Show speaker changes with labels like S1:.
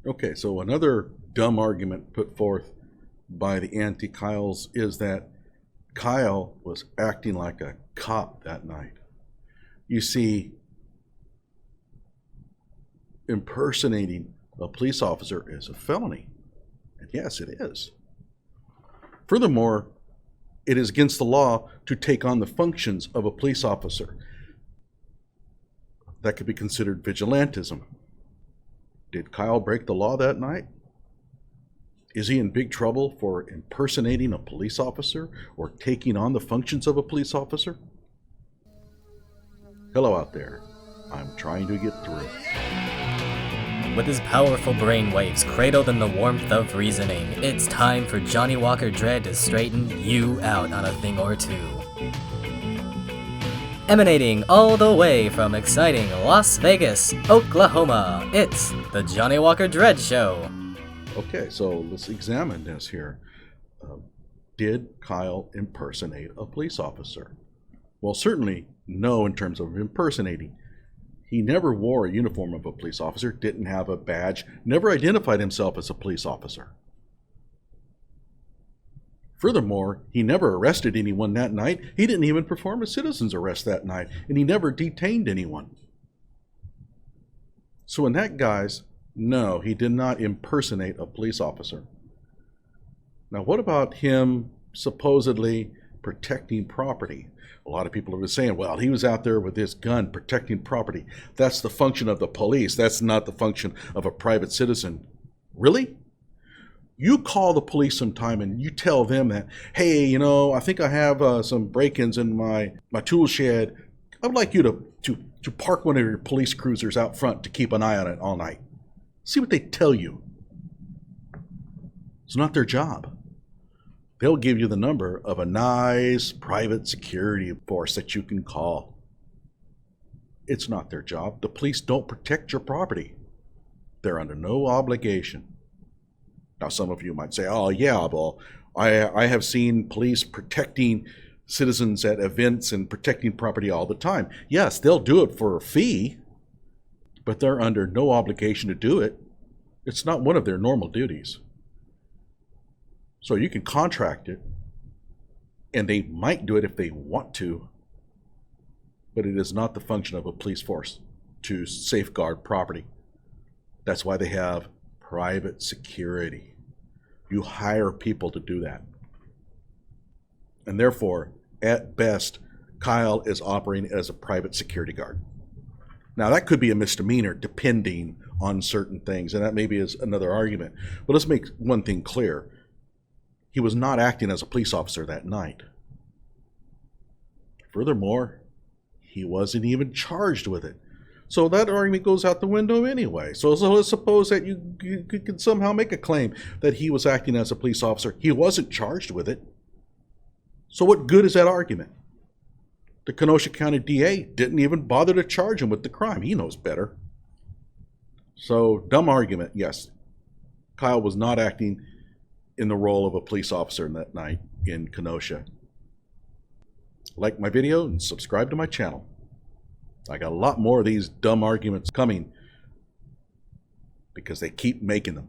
S1: Okay, so another dumb argument put forth by the anti-Kyles is that Kyle was acting like a cop that night. You see, impersonating a police officer is a felony. And yes, it is. Furthermore, it is against the law to take on the functions of a police officer. That could be considered vigilantism. Did Kyle break the law that night? Is he in big trouble for impersonating a police officer or taking on the functions of a police officer? Hello out there. I'm trying to get through.
S2: With his powerful brainwaves cradled in the warmth of reasoning, it's time for Johnnie Walker Dread to straighten you out on a thing or two. Emanating all the way from exciting Las Vegas, Oklahoma, it's the Johnnie Walker Dread Show.
S1: Okay, so let's examine this here. Did Kyle impersonate a police officer? Well, certainly no in terms of impersonating. He never wore a uniform of a police officer, didn't have a badge, never identified himself as a police officer. Furthermore, he never arrested anyone that night. He didn't even perform a citizen's arrest that night, and he never detained anyone. So in that, guys, no, he did not impersonate a police officer. Now, what about him supposedly protecting property? A lot of people are saying, well, he was out there with his gun protecting property. That's the function of the police. That's not the function of a private citizen. Really? You call the police sometime and you tell them that, hey, I think I have some break-ins in my tool shed. I'd like you to park one of your police cruisers out front to keep an eye on it all night. See what they tell you. It's not their job. They'll give you the number of a nice private security force that you can call. It's not their job. The police don't protect your property. They're under no obligation. Now, some of you might say, oh, yeah, well, I have seen police protecting citizens at events and protecting property all the time. Yes, they'll do it for a fee, but they're under no obligation to do it. It's not one of their normal duties. So you can contract it, and they might do it if they want to, but it is not the function of a police force to safeguard property. That's why they have private security. You hire people to do that. And therefore, at best, Kyle is operating as a private security guard. Now, that could be a misdemeanor depending on certain things, and that maybe is another argument. But let's make one thing clear. He was not acting as a police officer that night. Furthermore, he wasn't even charged with it. So that argument goes out the window anyway. So let's suppose that you could somehow make a claim that he was acting as a police officer. He wasn't charged with it. So what good is that argument? The Kenosha County DA didn't even bother to charge him with the crime. He knows better. So, dumb argument, yes. Kyle was not acting in the role of a police officer that night in Kenosha. Like my video and subscribe to my channel. I got a lot more of these dumb arguments coming because they keep making them.